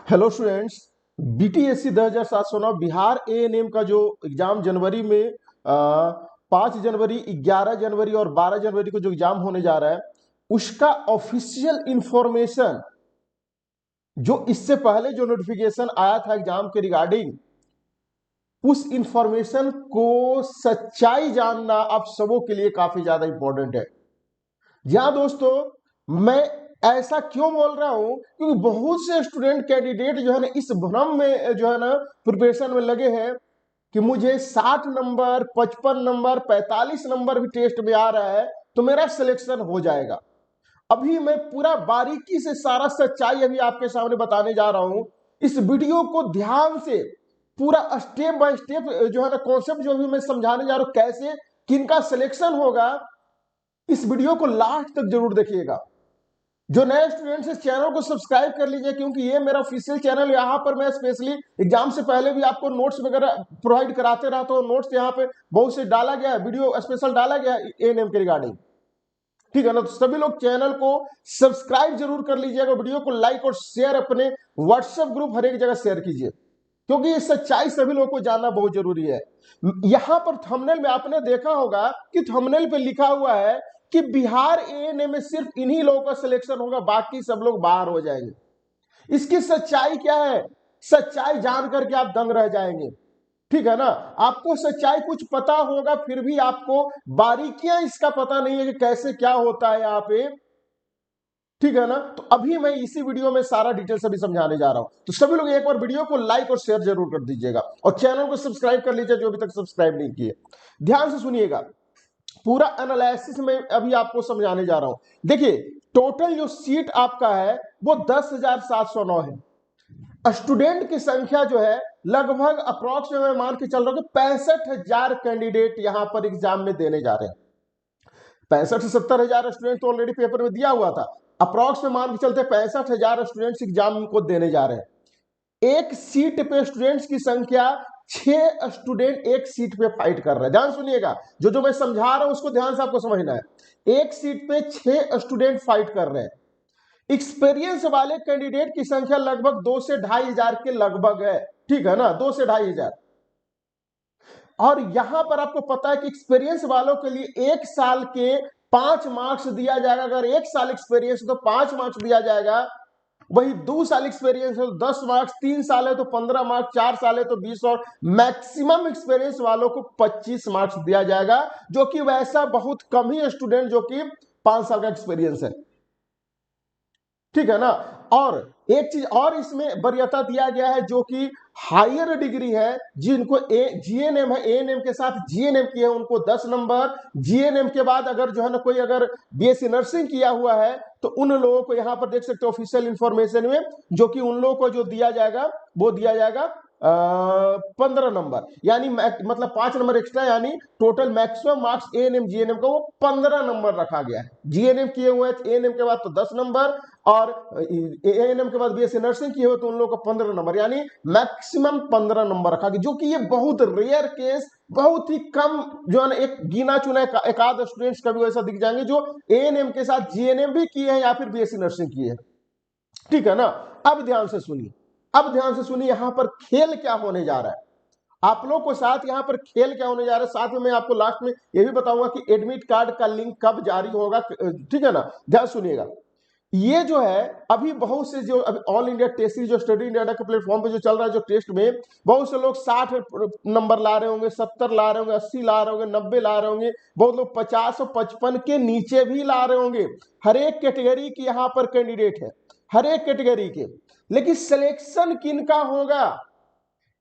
Hello students, BTSC 2709 Bihar ANM का जो exam जनवरी में 5 जनवरी, 11 जनवरी और 12 जनवरी को जो एग्जाम होने जा रहा है, उसका ऑफिशियल इंफॉर्मेशन जो इससे पहले जो नोटिफिकेशन आया था एग्जाम के रिगार्डिंग, उस इंफॉर्मेशन को सच्चाई जानना आप सबों के लिए काफी ज्यादा इंपॉर्टेंट है। या दोस्तों, मैं ऐसा क्यों बोल रहा हूं क्योंकि बहुत से स्टूडेंट कैंडिडेट जो है ना इस भ्रम में जो है ना प्रिपरेशन में लगे हैं कि मुझे 60 नंबर, 55 नंबर, 45 नंबर भी टेस्ट में आ रहा है तो मेरा सिलेक्शन हो जाएगा। अभी मैं पूरा बारीकी से सारा सच्चाई अभी आपके सामने बताने जा रहा हूं। इस वीडियो को ध्यान से पूरा स्टेप बाय स्टेप जो है ना कॉन्सेप्ट जो भी मैं समझाने जा रहा हूं, कैसे किनका सिलेक्शन होगा, इस वीडियो को लास्ट तक जरूर देखिएगा। जो नए स्टूडेंट्स इस चैनल को सब्सक्राइब कर लीजिए क्योंकि ये मेरा ऑफिशियल चैनल है। यहाँ पर मैं स्पेशली एग्जाम से पहले भी आपको नोट्स वगैरह प्रोवाइड कराते रहता हूँ। नोट्स यहाँ पे बहुत से डाला गया है, वीडियो स्पेशल डाला गया है एएनएम के रिगार्डिंग, ठीक है ना। तो सभी लोग चैनल को सब्सक्राइब जरूर कर लीजिएगा, वीडियो को लाइक और शेयर अपने व्हाट्सएप ग्रुप हर एक जगह शेयर कीजिए क्योंकि ये सच्चाई सभी लोगों को जानना बहुत जरूरी है। यहां पर थंबनेल में आपने देखा होगा कि थंबनेल पे लिखा हुआ है कि बिहार एएनएम में सिर्फ इन्हीं लोगों का सिलेक्शन होगा, बाकी सब लोग बाहर हो जाएंगे। इसकी सच्चाई क्या है? सच्चाई जान करके आप दंग रह जाएंगे, ठीक है ना। आपको सच्चाई कुछ पता होगा फिर भी आपको बारीकियां इसका पता नहीं है कि कैसे क्या होता है यहाँ पे, ठीक है ना। तो अभी मैं इसी वीडियो में सारा डिटेल अभी समझाने जा रहा हूं। तो सभी लोग एक बार वीडियो को लाइक और शेयर जरूर कर दीजिएगा और चैनल को सब्सक्राइब कर लीजिए जो अभी तक सब्सक्राइब नहीं किए। ध्यान से सुनिएगा, पूरा एनालिसिस में अभी आपको समझाने जा रहा हूं। देखिए, टोटल जो सीट आपका है वो 10,709 है। स्टूडेंट की संख्या जो है लगभग अप्रॉक्स में मैं मान के चल रहा हूं कि 65,000 कैंडिडेट यहां पर एग्जाम में देने जा रहे हैं। 65 से 70,000 स्टूडेंट तो ऑलरेडी पेपर में दिया हुआ था। अप्रॉक्स में मान के चलते 65,000 स्टूडेंट्स एग्जाम को देने जा रहे हैं। एक सीट पे स्टूडेंट्स की संख्या 6 स्टूडेंट एक सीट पे फाइट कर रहे हैं। ध्यान सुनिएगा, जो मैं समझा रहा हूं उसको ध्यान से आपको समझना है। एक सीट पे 6 स्टूडेंट फाइट कर रहे हैं। एक्सपीरियंस वाले कैंडिडेट की संख्या लगभग 2 से 2,500 के लगभग है, ठीक है ना, 2 से 2,500। और यहां पर आपको पता है कि एक्सपीरियंस वालों के लिए 1 साल के 5 मार्क्स दिया जाएगा। अगर 1 साल एक्सपीरियंस तो 5 मार्क्स दिया जाएगा। वही 2 साल एक्सपीरियंस है तो 10 मार्क्स, 3 साल है तो 15 मार्क्स, 4 साल है तो 20 और मैक्सिमम एक्सपीरियंस वालों को 25 मार्क्स दिया जाएगा, जो कि वैसा बहुत कम ही स्टूडेंट जो कि 5 साल का एक्सपीरियंस है, ठीक है ना। और एक चीज और इसमें वरीयता दिया गया है जो कि हायर डिग्री है, जिनको जीएनएम है, एएनएम के साथ जीएनएम किए हैं उनको 10 नंबर। जीएनएम के बाद अगर जो है ना कोई अगर बीएससी नर्सिंग किया हुआ है तो उन लोगों को यहां पर देख सकते हो ऑफिशियल इंफॉर्मेशन में, जो कि उन लोगों को जो दिया जाएगा वो दिया जाएगा 15 नंबर, यानी मतलब 5 नंबर एक्स्ट्रा, यानी total maximum marks ANM GNM का वो 15 नंबर रखा गया है। जीएनएम किए हुए एएनएम के बाद तो 10 नंबर और एएनएम के बाद बीएससी नर्सिंग किए हुए तो उन लोगों को 15 नंबर, यानी मैक्सिमम 15 नंबर रखा गया, जो कि ये बहुत रेयर केस, बहुत ही कम जो है ना, एक गिना चुना एक आध स्टूडेंट्स कभी ऐसा दिख जाएंगे जो एएनएम के साथ जीएनएम भी किए हैं या फिर बीएससी नर्सिंग किए हैं, ठीक है ना। अब ध्यान से सुनिए, अब ध्यान से सुनिए, यहां पर खेल क्या होने जा रहा है आप लोग को साथ, यहां पर खेल क्या होने जा रहा है साथ में मैं आपको लास्ट में यह भी बताऊंगा कि एडमिट कार्ड का लिंक कब जारी होगा, ठीक है ना। ध्यान सुनिएगा, ये जो है अभी बहुत से जो अभी ऑल इंडिया टेस्ट सीरीज जो स्टडी इंडिया के प्लेटफॉर्म पे जो चल रहा है, जो टेस्ट में बहुत से लोग 60 नंबर ला रहे होंगे, 70 ला रहे होंगे, 80 ला रहे होंगे, 90 ला रहे होंगे, बहुत लोग 50 और 55 के नीचे भी ला रहे होंगे। हर एक कैटेगरी की यहाँ पर कैंडिडेट है, हर एक कैटेगरी के। लेकिन सिलेक्शन किनका होगा,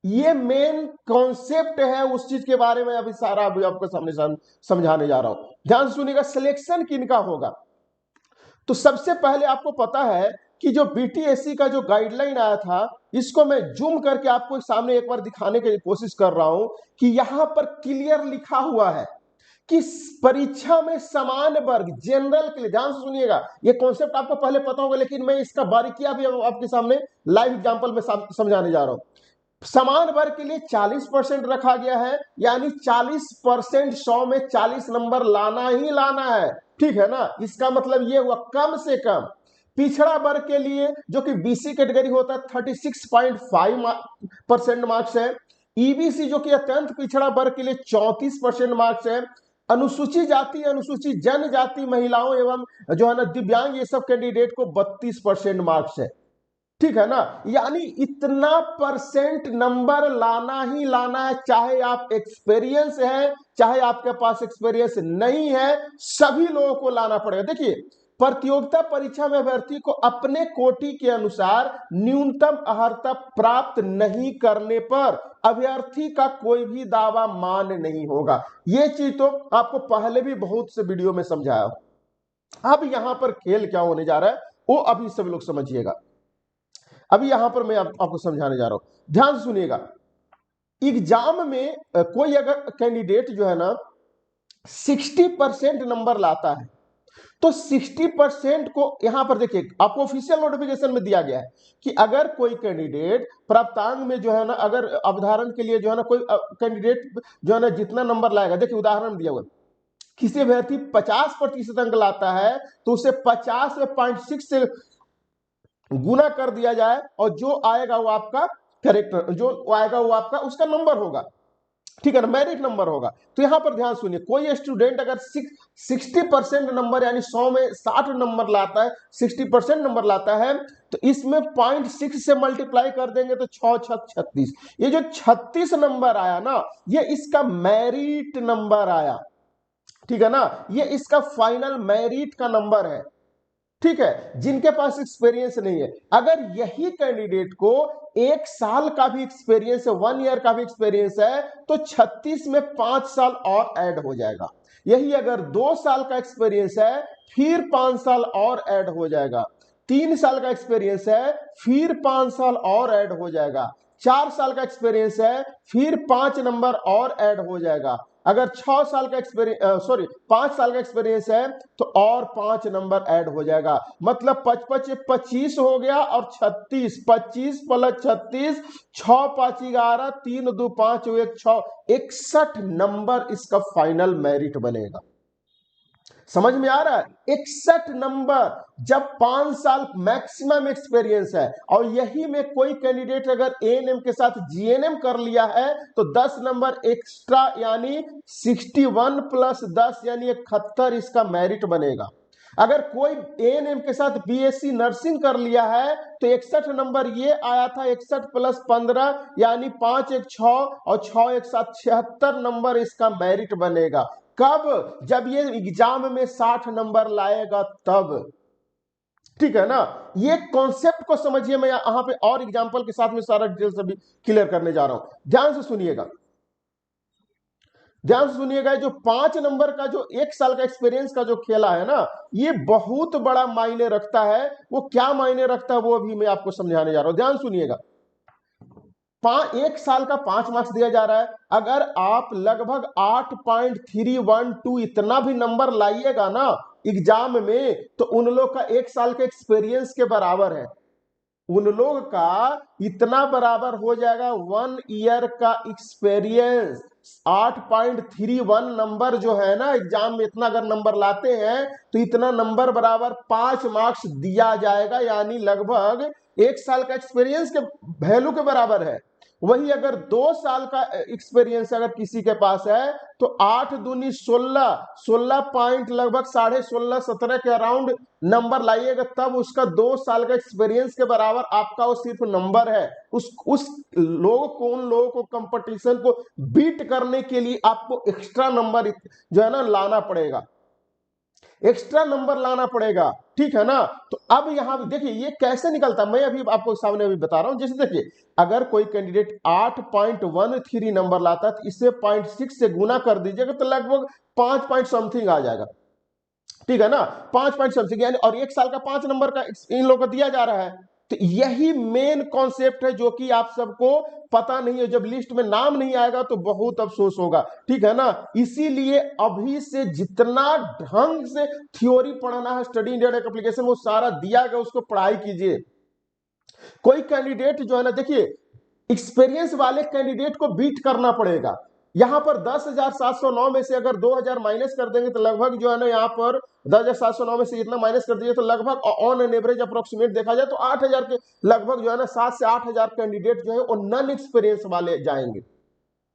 ये मेन कॉन्सेप्ट है, उस चीज के बारे में अभी सारा अभी आपको सामने समझाने जा रहा हूं। ध्यान सुनिएगा, सिलेक्शन किनका होगा। तो सबसे पहले आपको पता है कि जो बीटीएससी का जो गाइडलाइन आया था, इसको मैं जूम करके आपको सामने एक बार दिखाने की कोशिश कर रहा हूं कि यहां पर क्लियर लिखा हुआ है कि परीक्षा में समान वर्ग जनरल के लिए, ध्यान से सुनिएगा, ये कॉन्सेप्ट आपको पहले पता होगा लेकिन मैं इसका बारीकियां भी आपके सामने लाइव एग्जांपल में समझाने जा रहा हूं। समान वर्ग के लिए 40% रखा गया है, यानी 40% 100 में 40 नंबर लाना ही लाना है, ठीक है ना। इसका मतलब ये हुआ कम से कम पिछड़ा वर्ग के लिए जो कि बीसी कैटेगरी होता है 36.5% मार्क्स है। ईबीसी जो कि अत्यंत पिछड़ा वर्ग के लिए 34% मार्क्स है। अनुसूचित जाति, अनुसूचित जनजाति, महिलाओं एवं जो है ना दिव्यांग, ये सब कैंडिडेट को 32% मार्क्स है। ठीक है ना, यानी इतना परसेंट नंबर लाना ही लाना है, चाहे आप एक्सपीरियंस है चाहे आपके पास एक्सपीरियंस नहीं है, सभी लोगों को लाना पड़ेगा। देखिए, प्रतियोगिता परीक्षा में अभ्यर्थी को अपने कोटि के अनुसार न्यूनतम अर्हता प्राप्त नहीं करने पर अभ्यर्थी का कोई भी दावा मान्य नहीं होगा। यह चीज तो आपको पहले भी बहुत से वीडियो में समझाया। अब यहां पर खेल क्या होने जा रहा है वो अभी सब लोग समझिएगा। अभी यहां पर मैं आपको समझाने जा रहा हूं, ध्यान से सुनिएगा। एग्जाम में कोई अगर कैंडिडेट जो है ना 60% नंबर लाता है तो 60% को यहां पर देखिए, आपको ऑफिशियल नोटिफिकेशन में दिया गया है कि अगर कोई कैंडिडेट प्राप्तांक में जो है ना, अगर अवधारण के लिए जो है ना कोई कैंडिडेट जो है ना जितना नंबर लाएगा, देखिए उदाहरण दिया हुआ, किसी अभ्यर्थी 50% अंक लाता है तो उसे 50 में 0.6 से गुना कर दिया जाए और जो आएगा वो आपका करेक्टर, जो आएगा वो आपका उसका नंबर होगा। ठीक है ना, मेरिट नंबर होगा। तो यहां पर ध्यान सुनिए, कोई स्टूडेंट अगर 60% नंबर यानी 100 में 60 नंबर लाता है, 60% नंबर लाता है तो इसमें 0.6 से मल्टीप्लाई कर देंगे तो 6 6 36। ये जो 36 नंबर आया ना, ये इसका मेरिट नंबर आया। ठीक है ना, ये इसका फाइनल मेरिट का नंबर है। ठीक है, जिनके पास एक्सपीरियंस नहीं है, अगर यही कैंडिडेट को 1 साल का भी एक्सपीरियंस है, 1 ईयर का भी एक्सपीरियंस है, तो 36 में 5 साल और ऐड हो जाएगा। यही अगर 2 साल का एक्सपीरियंस है फिर 5 साल और ऐड हो जाएगा। 3 साल का एक्सपीरियंस है फिर 5 साल और ऐड हो जाएगा। 4 साल का एक्सपीरियंस है फिर 5 नंबर और ऐड हो जाएगा। अगर 6 साल का एक्सपीरियंस 5 साल का एक्सपीरियंस है तो और 5 नंबर ऐड हो जाएगा। मतलब 55 25 हो गया और 36, 25 प्लस 36, 6 5 11, 3 2 5 1 6, 61 नंबर इसका फाइनल मेरिट बनेगा। समझ में आ रहा है? 61 नंबर, जब 5 साल मैक्सिमम एक्सपीरियंस है, और यही में कोई कैंडिडेट अगर एएनएम के साथ जीएनएम कर लिया है तो 10 नंबर एक्स्ट्रा यानी 61 प्लस 10 यानी 71 इसका मेरिट बनेगा। अगर कोई एएनएम के साथ बीएससी नर्सिंग कर लिया है तो 61 नंबर ये आया था, 61 प्लस 15 यानी 5 1 6 और 6 1 7 76 नंबर इसका मेरिट बनेगा। कब? जब ये एग्जाम में 60 नंबर लाएगा तब। ठीक है ना, ये कॉन्सेप्ट को समझिए। मैं यहां पे और एग्जांपल के साथ में सारा डिटेल्स अभी क्लियर करने जा रहा हूं, ध्यान से सुनिएगा। ध्यान से सुनिएगा, जो 5 नंबर का जो 1 साल का एक्सपीरियंस का जो खेला है ना, ये बहुत बड़ा मायने रखता है। वो क्या मायने रखता है वो अभी मैं आपको समझाने जा रहा हूं, ध्यान सुनिएगा। 1 साल का 5 मार्क्स दिया जा रहा है। अगर आप लगभग 8.312 इतना भी नंबर लाइएगा ना एग्जाम में तो उन लोग का 1 साल के एक्सपीरियंस के बराबर है। उन लोग का इतना बराबर हो जाएगा 1 ईयर का एक्सपीरियंस। 8.31 नंबर जो है ना एग्जाम में, इतना अगर नंबर लाते हैं तो इतना नंबर बराबर 5 मार्क्स दिया जाएगा, यानी लगभग 1 साल का एक्सपीरियंस के वैल्यू के बराबर है। वही अगर 2 साल का एक्सपीरियंस अगर किसी के पास है तो 8 दूनी 16, 16 पॉइंट लगभग 16.5 17 के अराउंड नंबर लाइएगा, तब उसका 2 साल का एक्सपीरियंस के बराबर आपका वो सिर्फ नंबर है। उस लोग को, उन लोगों को कंपटीशन को बीट करने के लिए आपको एक्स्ट्रा नंबर जो है ना लाना पड़ेगा, एक्स्ट्रा नंबर लाना पड़ेगा। ठीक है ना, तो अब यहां देखिए ये कैसे निकलता है, मैं अभी आपको सामने अभी बता रहा हूं। जैसे देखिए, अगर कोई कैंडिडेट 8.13 नंबर लाता है तो इसे 0.6 से गुना कर दीजिएगा तो लगभग 5 पॉइंट समथिंग आ जाएगा। ठीक है ना, 5 पॉइंट समथिंग, यानी और 1 साल का 5 नंबर का इन लोगों को दिया जा रहा है। तो यही मेन कॉन्सेप्ट है जो कि आप सबको पता नहीं है। जब लिस्ट में नाम नहीं आएगा तो बहुत अफसोस होगा। ठीक है ना, इसीलिए अभी से जितना ढंग से थ्योरी पढ़ना है, स्टडी इंडिया एप्लीकेशन वो सारा दिया गया, उसको पढ़ाई कीजिए। कोई कैंडिडेट जो है ना, देखिए एक्सपीरियंस वाले कैंडिडेट को बीट करना पड़ेगा। यहां पर 10,709 में से अगर 2,000 माइनस कर देंगे तो लगभग जो है ना यहाँ पर 10,709 में से इतना माइनस कर दीजिए तो लगभग ऑन एन एवरेज अप्रोक्सीमेट देखा जाए तो 8,000 के लगभग जो है ना 7 से 8,000 कैंडिडेट जो है वो नॉन एक्सपीरियंस वाले जाएंगे।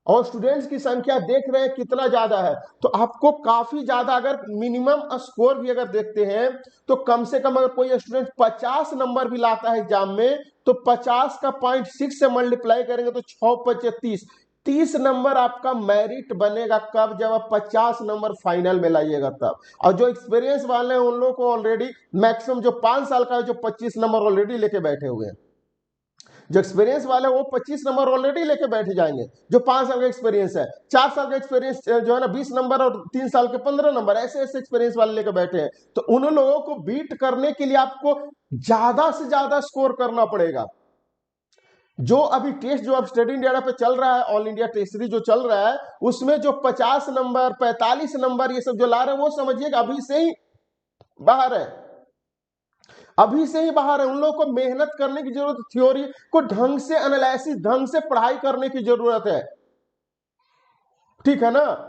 और स्टूडेंट्स की संख्या देख रहे हैं कितना ज्यादा है, तो आपको काफी ज्यादा, अगर मिनिमम स्कोर भी अगर देखते हैं तो कम से कम अगर कोई स्टूडेंट 50 नंबर भी लाता है एग्जाम में तो 50 का 0.6 से मल्टीप्लाई करेंगे तो 6×5 30 नंबर आपका मेरिट बनेगा। कब? जब आप 50 नंबर फाइनल में लाइएगा तब। और जो एक्सपीरियंस वाले हैं उन लोगों को ऑलरेडी मैक्सिमम जो 5 साल का है जो 25 नंबर ऑलरेडी लेके बैठे हुए हैं। जो एक्सपीरियंस वाले वो 25 नंबर ऑलरेडी लेके बैठ जाएंगे। जो 5 साल का एक्सपीरियंस है, 4 साल का एक्सपीरियंस जो है ना 20 नंबर और 3 साल के 15 नंबर, ऐसे ऐसे एक्सपीरियंस वाले लेके बैठे हैं। तो उन लोगों को बीट करने के लिए आपको ज्यादा से ज्यादा स्कोर करना पड़ेगा। जो अभी टेस्ट जो अब स्टडी इंडिया पे चल रहा है, ऑल इंडिया टेस्ट सीरीज जो चल रहा है, उसमें जो 50 नंबर 45 नंबर ये सब जो ला रहे हैं वो समझिएगा अभी से ही बाहर है, अभी से ही बाहर है। उन लोगों को मेहनत करने की जरूरत, थ्योरी को ढंग से एनालिसिस, ढंग से पढ़ाई करने की जरूरत है, ठीक है ना।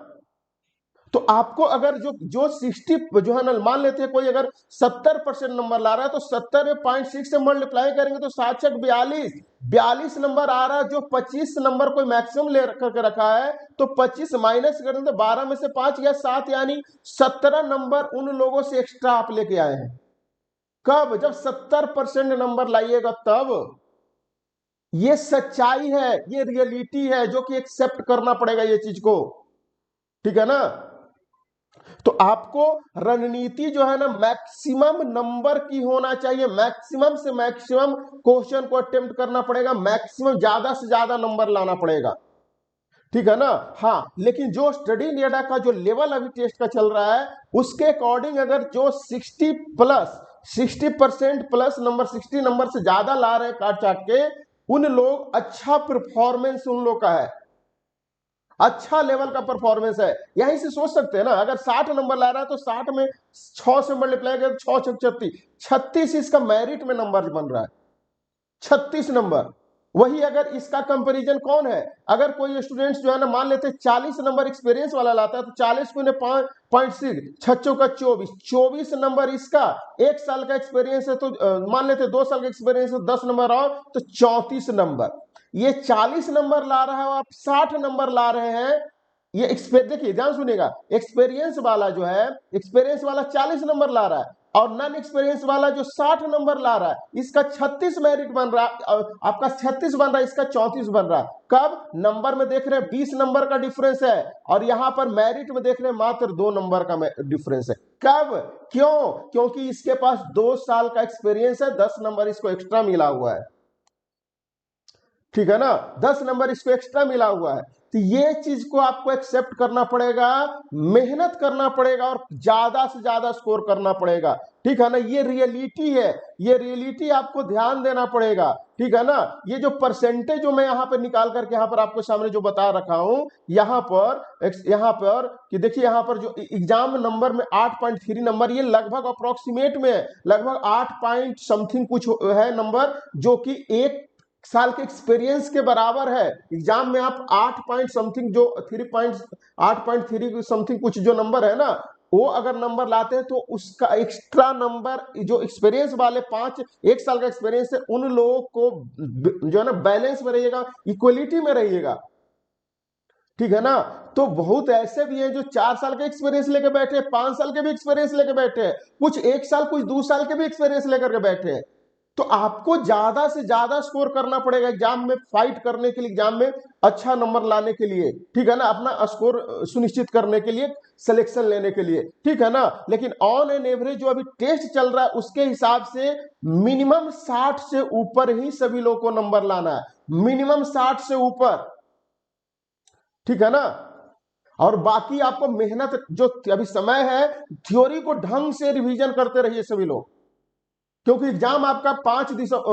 तो आपको अगर जो 60 जो है ना, मान लेते हैं कोई अगर 70% नंबर ला रहा है तो 70 में 0.6 से मल्टीप्लाई करेंगे तो 7 42 नंबर आ रहा है। जो 25 नंबर कोई मैक्सिमम ले करके रखा है तो 25 माइनस करेंगे तो 12 में से 5 या 7 यानी 17 नंबर उन लोगों से एक्स्ट्रा आप लेके आए हैं। कब? जब 70% नंबर लाइएगा तब। ये सच्चाई है, ये रियलिटी है जो कि एक्सेप्ट करना पड़ेगा ये चीज को, ठीक है ना। तो आपको रणनीति जो है ना मैक्सिमम नंबर की होना चाहिए, मैक्सिमम से मैक्सिमम क्वेश्चन को अटेम्प्ट करना पड़ेगा, मैक्सिमम ज्यादा से ज्यादा नंबर लाना पड़ेगा, ठीक है ना। हाँ, लेकिन जो स्टडी इंडिया का जो लेवल अभी टेस्ट का चल रहा है उसके अकॉर्डिंग अगर जो 60% प्लस नंबर, 60 नंबर से ज्यादा ला रहे हैं काट चाट के, उन लोग अच्छा परफॉर्मेंस उन लोग का है, अच्छा लेवल का परफॉर्मेंस है। यहीं से सोच सकते हैं ना, अगर 60 नंबर ला रहा है तो 60 में 6 से मल्टीप्लाई कर 6 36 36 इसका मेरिट में नंबर बन रहा है, 36 नंबर। वही अगर इसका कंपैरिजन कौन है, अगर कोई स्टूडेंट्स जो है ना मान लेते 40 नंबर एक्सपीरियंस वाला लाता है तो 40 को 5.6 छच्चों का 24 नंबर इसका। 1 साल का एक्सपीरियंस है तो मान लेते 2 साल का एक्सपीरियंस है 10 नंबर और तो 34 नंबर। ये 40 नंबर ला रहा है और आप 60 नंबर ला रहे हैं। ये देखिए ध्यान सुनिएगा, एक्सपीरियंस वाला जो है, एक्सपीरियंस वाला 40 नंबर ला रहा है और नॉन एक्सपीरियंस वाला जो 60 नंबर ला रहा है इसका 36 मेरिट बन रहा है, आपका 36 बन रहा है, इसका 34 बन रहा है। कब? नंबर में देख रहे हैं 20 नंबर का डिफरेंस है और यहां पर मेरिट में देख रहे हैं मात्र 2 नंबर का डिफरेंस है। कब? क्यों? क्योंकि इसके पास 2 साल का एक्सपीरियंस है, 10 नंबर इसको एक्स्ट्रा मिला हुआ है, ठीक है ना, 10 नंबर इसको एक्स्ट्रा मिला हुआ है। तो ये चीज को आपको एक्सेप्ट करना पड़ेगा, मेहनत करना पड़ेगा और ज्यादा से ज्यादा स्कोर करना पड़ेगा, ठीक है ना। ये रियलिटी है, ये रियलिटी आपको ध्यान देना पड़ेगा, ठीक है ना। ये जो परसेंटेज जो मैं यहाँ पर निकाल करके यहाँ पर आपको सामने जो बता रखा हूं, यहाँ पर कि देखिए यहाँ पर जो एग्जाम नंबर में 8.3 नंबर, ये लगभग अप्रोक्सीमेट में है, लगभग 8 पॉइंट समथिंग कुछ है नंबर, जो कि 1 साल के एक्सपीरियंस के बराबर है। एग्जाम में आप 8 पॉइंट समथिंग जो 8.3 समथिंग कुछ जो नंबर है ना, वो अगर नंबर लाते हैं तो उसका एक्स्ट्रा नंबर जो एक्सपीरियंस वाले 1 साल का एक्सपीरियंस है उन लोगों को जो है ना बैलेंस में रहिएगा, इक्वलिटी में रहिएगा, ठीक है ना। तो बहुत ऐसे भी हैं जो 4 साल के एक्सपीरियंस लेके बैठे, 5 साल के भी एक्सपीरियंस लेके बैठे, कुछ 1 साल कुछ 2 साल के भी एक्सपीरियंस लेकर के बैठे। तो आपको ज्यादा से ज्यादा स्कोर करना पड़ेगा एग्जाम में, फाइट करने के लिए, एग्जाम में अच्छा नंबर लाने के लिए, ठीक है ना, अपना स्कोर सुनिश्चित करने के लिए, सिलेक्शन लेने के लिए, ठीक है ना। लेकिन ऑन एन एवरेज जो अभी टेस्ट चल रहा है उसके हिसाब से मिनिमम 60 से ऊपर ही सभी लोगों को नंबर लाना है, मिनिमम 60 से ऊपर, ठीक है ना। और बाकी आपको मेहनत, जो अभी समय है, थ्योरी को ढंग से रिवीजन करते रहिए सभी लोग, क्योंकि एग्जाम आपका 5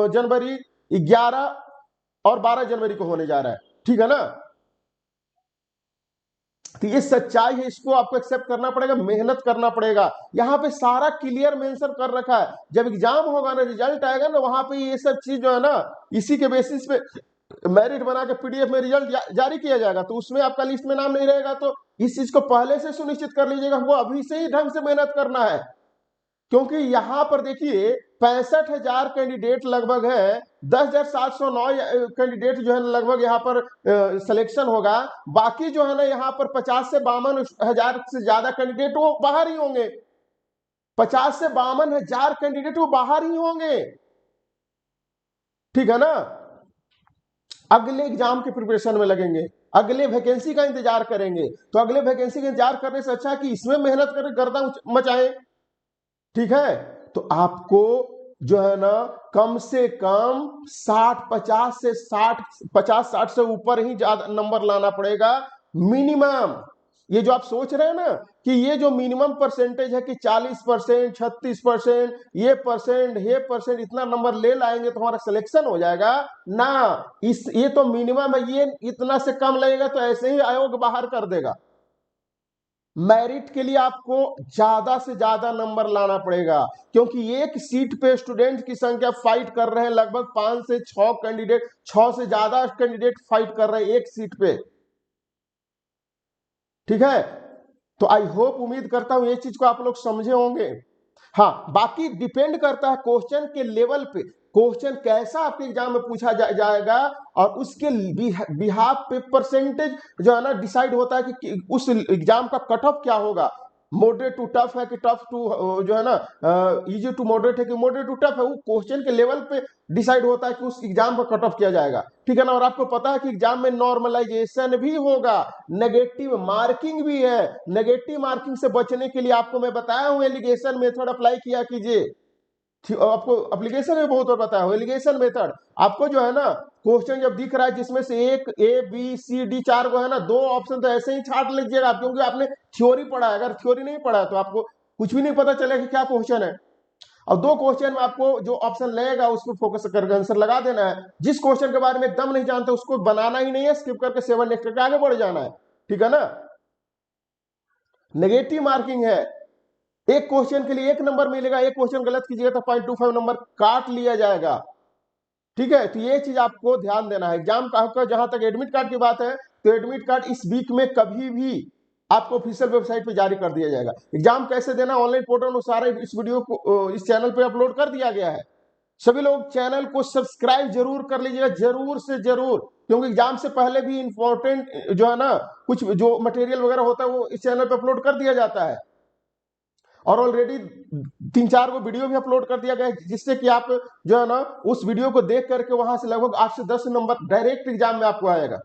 जनवरी, 11 और 12 जनवरी को होने जा रहा है, ठीक है ना। तो ये सच्चाई है, इसको आपको एक्सेप्ट करना पड़ेगा, मेहनत करना पड़ेगा। यहाँ पे सारा क्लियर मेंशन कर रखा है, जब एग्जाम होगा ना, रिजल्ट आएगा ना, वहां पे ये सब चीज जो है ना, इसी के बेसिस पे मेरिट बना के पीडीएफ में रिजल्ट जारी किया जाएगा। तो उसमें आपका लिस्ट में नाम नहीं रहेगा, तो इस चीज को पहले से सुनिश्चित कर लीजिएगा, वो अभी से ही ढंग से मेहनत करना है, क्योंकि यहां पर देखिए 65,000 कैंडिडेट लगभग है, 10,709 कैंडिडेट जो है लगभग यहाँ पर सिलेक्शन होगा। बाकी जो है ना यहाँ पर 50 से 52,000 से ज्यादा कैंडिडेट वो बाहर ही होंगे। 50 से 52,000 कैंडिडेट वो बाहर ही होंगे, ठीक है ना। अगले एग्जाम के प्रिपरेशन में लगेंगे, अगले वैकेंसी का इंतजार करेंगे। तो अगले वैकेंसी का इंतजार करने से अच्छा है कि इसमें मेहनत करके गर्दा मचाएं, ठीक है। तो आपको जो है ना कम से कम 50 60 से ऊपर ही ज्यादा नंबर लाना पड़ेगा मिनिमम। ये जो आप सोच रहे हैं ना कि ये जो मिनिमम परसेंटेज है कि 40%, 36%, ये परसेंट इतना नंबर ले लाएंगे तो हमारा सिलेक्शन हो जाएगा ना। ये तो मिनिमम है, ये इतना से कम लगेगा तो ऐसे ही आयोग बाहर कर देगा। मेरिट के लिए आपको ज्यादा से ज्यादा नंबर लाना पड़ेगा, क्योंकि एक सीट पे स्टूडेंट की संख्या फाइट कर रहे हैं, लगभग 5 से 6 कैंडिडेट, 6 से ज्यादा कैंडिडेट फाइट कर रहे हैं एक सीट पे, ठीक है। तो आई होप, उम्मीद करता हूं ये चीज को आप लोग समझे होंगे। हाँ, बाकी डिपेंड करता है क्वेश्चन के लेवल पे, क्वेश्चन कैसा आपके एग्जाम में पूछा जाएगा और उसके बिहाफ पे परसेंटेज जो है ना डिसाइड होता है कि उस एग्जाम का कट ऑफ क्या होगा। मॉडरेट टू टफ है कि टफ टू जो है ना इजी टू मॉडरेट है कि मॉडरेट टू टफ है, वो क्वेश्चन के लेवल पे डिसाइड होता है कि उस एग्जाम का कट ऑफ किया जाएगा, ठीक है ना। और आपको पता है कि एग्जाम में नॉर्मलाइजेशन भी होगा, नेगेटिव मार्किंग भी है। नेगेटिव मार्किंग से बचने के लिए आपको मैं बताया हूं एलिगेशन मेथड अप्लाई किया कीजिए। आपको एप्लीकेशन में बहुत और बताया हूं एलिगेशन मेथड। आपको जो है ना क्वेश्चन जब दिख रहा है जिसमें से एक ABCD 4 को है ना, 2 ऑप्शन तो ऐसे ही छाट लीजिएगा, क्योंकि आपने थ्योरी पढ़ा है। अगर थ्योरी नहीं पढ़ा है तो आपको कुछ भी नहीं पता चलेगा कि क्या क्वेश्चन है। और 2 क्वेश्चन में आपको जो ऑप्शन लगेगा उस पर फोकस करके आंसर लगा देना है। जिस क्वेश्चन के बारे में एकदम नहीं जानते उसको बनाना ही नहीं है, स्किप करके 7 नेक्स्ट करके आगे बढ़ जाना है, ठीक है ना। नेगेटिव मार्किंग है, एक क्वेश्चन के लिए 1 नंबर मिलेगा, एक क्वेश्चन गलत कीजिएगा तो 0.25 नंबर काट लिया जाएगा, ठीक है। तो ये चीज आपको ध्यान देना है। एग्जाम का जहां तक एडमिट कार्ड की बात है, तो एडमिट कार्ड इस वीक में कभी भी आपको ऑफिशियल वेबसाइट पे जारी कर दिया जाएगा। एग्जाम कैसे देना ऑनलाइन पोर्टल में सारा इस वीडियो को इस चैनल पे अपलोड कर दिया गया है। सभी लोग चैनल को सब्सक्राइब जरूर कर लीजिएगा, जरूर से जरूर, क्योंकि एग्जाम से पहले भी इंपॉर्टेंट जो है ना कुछ जो मटेरियल वगैरह होता है वो इस चैनल पे अपलोड कर दिया जाता है। और ऑलरेडी 3-4 को वीडियो भी अपलोड कर दिया गया है, जिससे कि आप जो है ना उस वीडियो को देख करके वहां से लगभग 8 से 10 नंबर डायरेक्ट एग्जाम में आपको आएगा।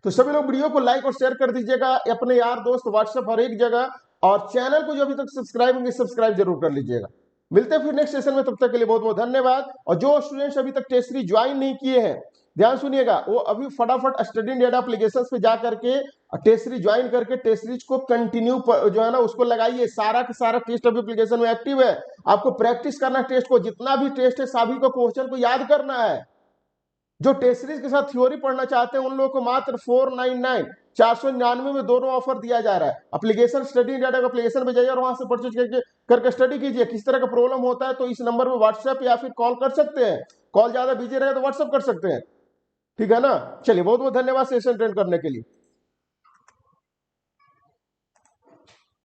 तो सभी लोग वीडियो को लाइक और शेयर कर दीजिएगा अपने यार दोस्त व्हाट्सएप हर एक जगह, और चैनल को जो अभी तक सब्सक्राइब नहीं सब्सक्राइब जरूर कर लीजिएगा। मिलते हैं फिर नेक्स्ट सेशन में, तब तक के लिए बहुत बहुत धन्यवाद। और जो स्टूडेंट्स अभी तक टेस्ट सीरीज ज्वाइन नहीं किए हैं, ध्यान सुनिएगा, वो अभी फटाफट स्टडी इंडिया एप्लीकेशन पे जा करके टेस्ट सीरीज ज्वाइन करके टेस्ट सीरीज को कंटिन्यू जो है ना उसको लगाइए। सारा का सारा टेस्ट अभी एप्लीकेशन में एक्टिव है। आपको प्रैक्टिस करना है टेस्ट को, जितना भी टेस्ट है सभी को क्वेश्चन को याद करना है। जो टेस्ट सीरीज के साथ थ्योरी पढ़ना चाहते हैं उन लोगों को मात्र 499 499 में दोनों ऑफर दिया जा रहा है। एप्लीकेशन स्टडी इंडिया एप्लीकेशन पे जाइए और वहां से परचेज करके स्टडी कीजिए। किस तरह का प्रॉब्लम होता है तो इस नंबर पे व्हाट्सएप या फिर कॉल कर सकते हैं। कॉल ज्यादा बिजी रहे तो व्हाट्सएप कर सकते हैं, ठीक है ना। चलिए, बहुत बहुत धन्यवाद सेशन अटेंड करने के लिए।